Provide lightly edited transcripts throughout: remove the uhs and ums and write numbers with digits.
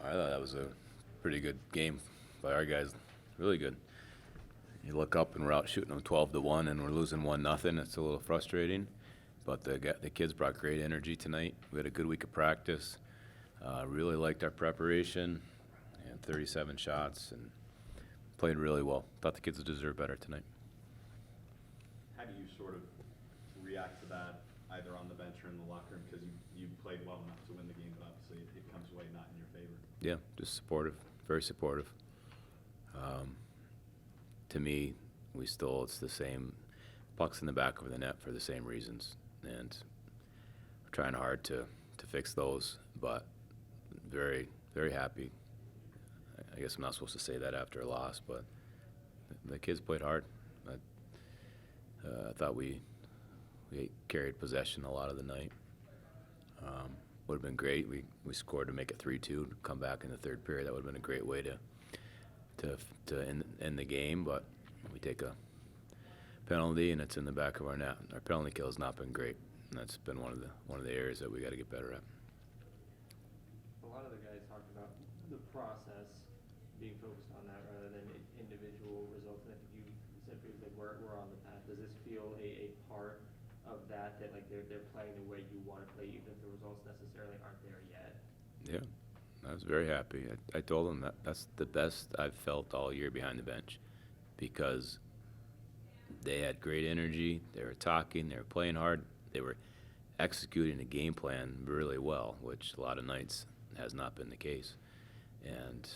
I thought that was a pretty good game by our guys. Really good. You look up and we're out shooting them 12-1, and we're losing 1-0. It's a little frustrating, but the kids brought great energy tonight. We had a good week of practice. Really liked our preparation. And 37 shots and played really well. Thought the kids would deserve better tonight. How do you sort of react to that, either on the bench or in the locker room? Because you played well enough to win the game, but obviously it comes away not in your favor. Yeah, just supportive, very supportive. To me, it's the same pucks in the back of the net for the same reasons, and we're trying hard to fix those, but very, very happy. I guess I'm not supposed to say that after a loss, but the kids played hard. I thought we carried possession a lot of the night. Would have been great. We scored to make it 3-2, come back in the third period. That would have been a great way to end the game, but we take a penalty and it's in the back of our net. Our penalty kill has not been great, and that's been one of the areas that we got to get better at. A lot of the guys talked about the process, being focused on that rather than individual results. And I think you said previously we're on the path. Does this feel a part of that like they're playing the way you want to play, even if the results necessarily aren't there yet? Yeah, I was very happy. I told them that's the best I've felt all year behind the bench, because they had great energy. They were talking. They were playing hard. They were executing the game plan really well, which a lot of nights has not been the case. And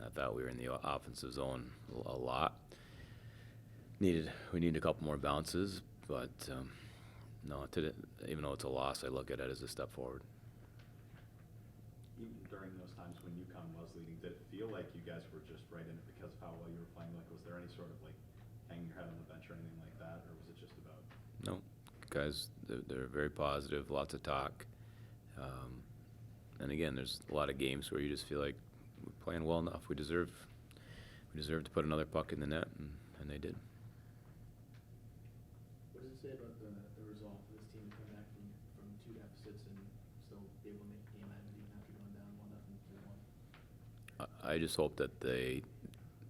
I thought we were in the offensive zone a lot. We needed a couple more bounces, but no, even though it's a loss, I look at it as a step forward. Even during those times when UConn was leading, did it feel like you guys were just right in it because of how well you were playing? Like, was there any sort of like hanging your head on the bench or anything like that, or was it just about? No, guys, they're very positive, lots of talk. And again, there's a lot of games where you just feel like we're playing well enough. We deserve to put another puck in the net, and they did. What does it say about the resolve for this team to come back from two deficits and still be able to make the game out of it even after going down 1-0 3-1? I just hope that they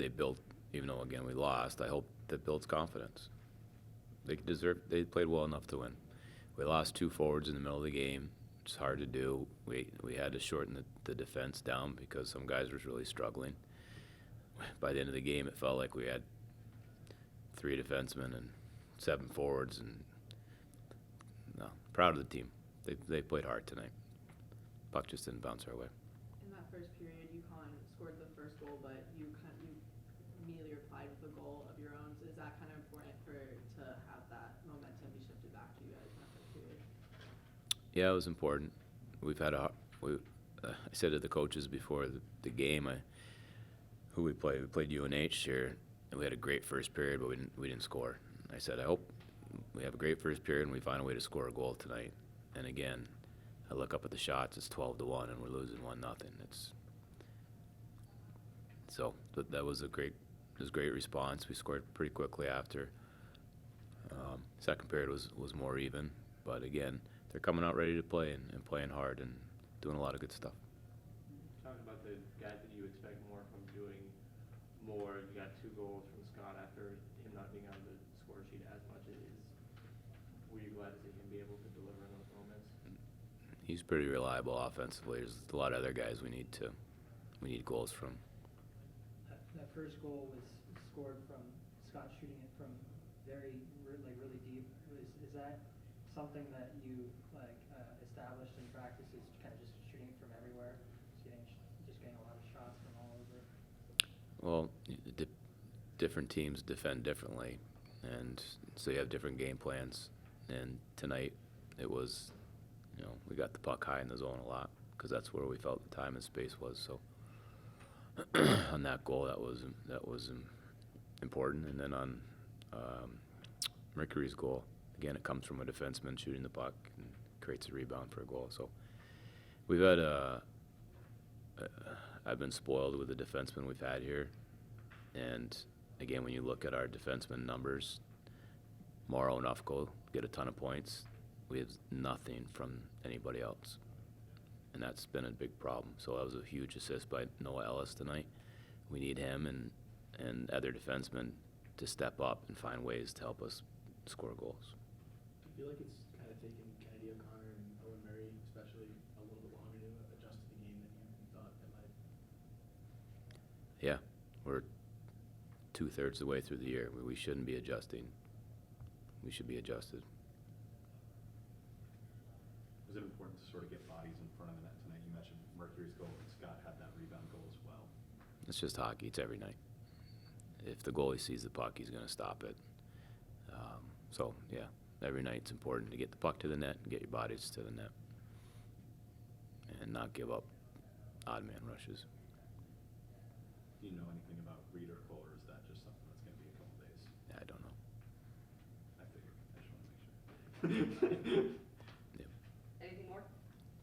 built, even though again we lost, I hope that builds confidence. They played well enough to win. We lost two forwards in the middle of the game. It's hard to do. We had to shorten the defense down because some guys were really struggling. By the end of the game, it felt like we had 3 defensemen and 7 forwards, and no, proud of the team. They played hard tonight. Puck just didn't bounce our way. In that first period, UConn scored the first goal, but you immediately replied with a goal of your own. So is that kind of important to have that momentum be shifted back to you guys in that first period? Yeah, it was important. I said to the coaches before the game, who we played. We played UNH here, and we had a great first period, but we didn't score. I said, I hope we have a great first period and we find a way to score a goal tonight. And again, I look up at the shots. It's 12-1, and we're losing 1-0. That was a great response. We scored pretty quickly after. Second period was more even, but again, they're coming out ready to play and playing hard and doing a lot of good stuff. Talking about the guys that you expect more from doing more, you got 2 goals from Scott after him not being on the score sheet as much. Were you glad to see him be able to deliver in those moments? He's pretty reliable offensively. There's a lot of other guys we need goals from. That first goal was scored from Scott shooting it from really deep. Is that something that you established in practice, is kind of just shooting from everywhere, just getting a lot of shots from all over? Well, different teams defend differently, and so you have different game plans. And tonight, it was, we got the puck high in the zone a lot because that's where we felt the time and space was. So on that goal, that was important. And then on Mercury's goal, again, it comes from a defenseman shooting the puck and creates a rebound for a goal. So we've had I've been spoiled with the defensemen we've had here. And again, when you look at our defenseman numbers, Morrow and Ufko get a ton of points. We have nothing from anybody else. and that's been a big problem. So that was a huge assist by Noah Ellis tonight. We need him and other defensemen to step up and find ways to help us score goals. Do you feel like it's kind of taken Kennedy O'Connor and Owen Murray, especially, a little bit longer to adjust to the game than you thought it might? Yeah, we're 2/3 of the way through the year. We shouldn't be adjusting. We should be adjusted. Was it important to sort of get bodies in front of the net tonight? You mentioned Mercury's goal, and Scott had that rebound goal as well. It's just hockey. It's every night. If the goalie sees the puck, he's going to stop it. So, yeah, every night it's important to get the puck to the net and get your bodies to the net and not give up odd man rushes. Do you know anything about Reed or Cole, or is that just something that's going to be a couple days? I don't know. I figured. I just want to make sure. Yep. Anything more?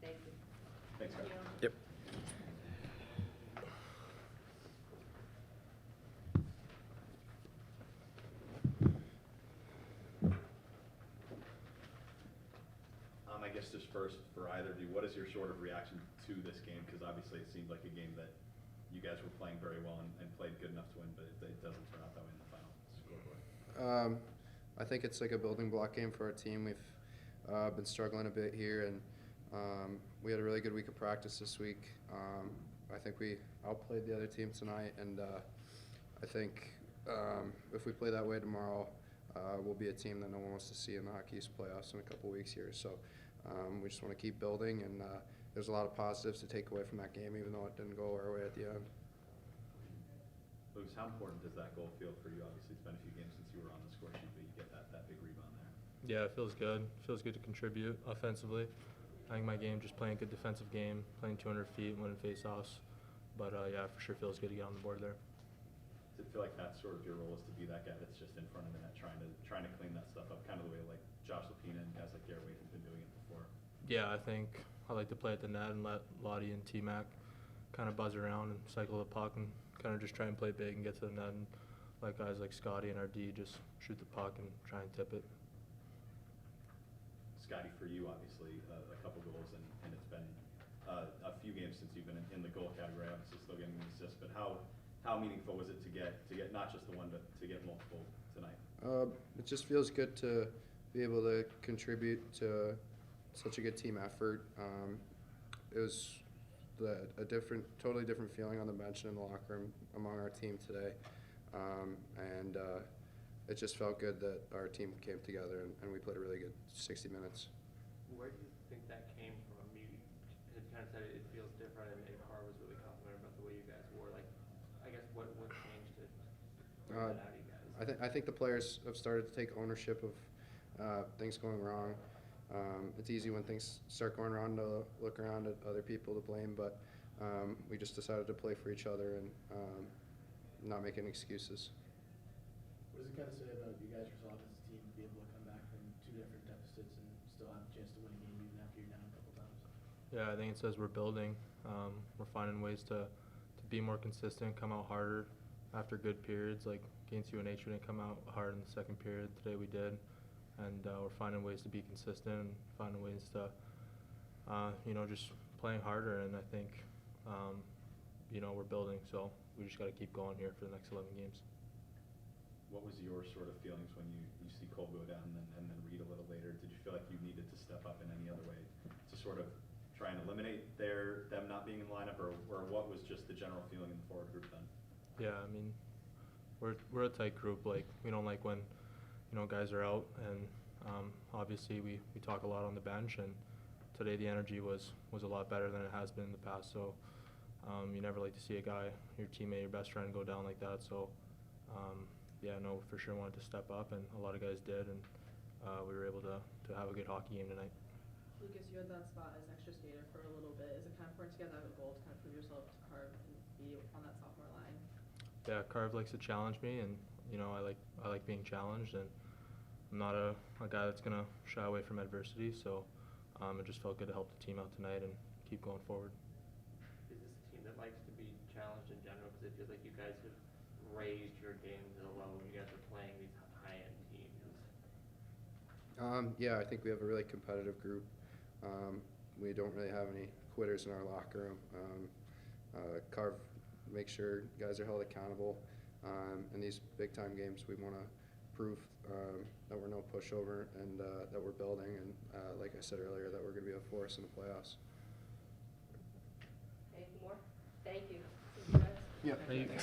Thank you. Thanks, guys. Yep. I guess just first, for either of you, what is your sort of reaction to this game? Because obviously it seemed like a game that you guys were playing very well and played good enough to win, but it doesn't turn out that way in the final scoreboard. I think it's like a building block game for our team. We've been struggling a bit here, and we had a really good week of practice this week. I think we outplayed the other team tonight, and I think if we play that way tomorrow, we'll be a team that no one wants to see in the Hockey East playoffs in a couple weeks here. So we just want to keep building, and there's a lot of positives to take away from that game, even though it didn't go our way at the end. Luke, how important does that goal feel for you? Obviously, it's been a few games since you were on the score sheet, but you get that big rebound there. Yeah, it feels good. It feels good to contribute offensively. I think my game, just playing a good defensive game, playing 200 feet, winning faceoffs. But yeah, for sure feels good to get on the board there. Does it feel like that's sort of your role, is to be that guy that's just in front of the net, trying to clean that stuff up, kind of the way like Josh Lapina and guys like Garrett Wade have been doing it before? Yeah, I think I like to play at the net and let Lottie and T-Mac kind of buzz around and cycle the puck and kind of just try and play big and get to the net, and let guys like Scotty and our D just shoot the puck and try and tip it. Scotty, for you, obviously, a couple goals, and it's been a few games since you've been in the goal category, obviously still getting the assists, but how meaningful was it to get not just the one, but to get multiple tonight? It just feels good to be able to contribute to such a good team effort. It was totally different feeling on the bench and in the locker room among our team today, and it just felt good that our team came together and we played a really good 60 minutes. Where do you think that came from? You kind of said it feels different, and Carr was really complimentary about the way you guys wore. Like, I guess what changed to bring that out of you guys? I think the players have started to take ownership of things going wrong. It's easy when things start going wrong to look around at other people to blame, but we just decided to play for each other and not make any excuses. What does it kind of say about you guys' resolve as a team to be able to come back from two different deficits and still have a chance to win a game even after you're down a couple times? Yeah, I think it says we're building. We're finding ways to be more consistent, come out harder after good periods. Like against UNH, we didn't come out hard in the second period. Today we did. And we're finding ways to be consistent and finding ways to, just playing harder. And I think, we're building. So we just got to keep going here for the next 11 games. What was your sort of feelings when you see Cole go down and then Reed a little later? Did you feel like you needed to step up in any other way to sort of try and eliminate them not being in the lineup, or what was just the general feeling in the forward group then? Yeah, I mean, we're a tight group. Like, we don't like when guys are out, and obviously we talk a lot on the bench, and today the energy was a lot better than it has been in the past. So you never like to see a guy, your teammate, your best friend, go down like that. So for sure wanted to step up, and a lot of guys did, and we were able to have a good hockey game tonight. Lucas, you had that spot as extra skater for a little bit. Is it kind of important to get that goal to kind of prove yourself to Carve and be on that sophomore line? Yeah, Carve likes to challenge me, and I like being challenged, and I'm not a guy that's gonna shy away from adversity. So it just felt good to help the team out tonight and keep going forward. Is this a team that likes to be challenged in general? Because it feels like you guys have raised your game to the level you guys are playing these high-end teams. Yeah, I think we have a really competitive group. we don't really have any quitters in our locker room. Make sure guys are held accountable. In these big time games, we want to prove that we're no pushover and that we're building, and like I said earlier, that we're going to be a force in the playoffs. Anything more? Thank you. Thank you, guys. Yeah. Thank you.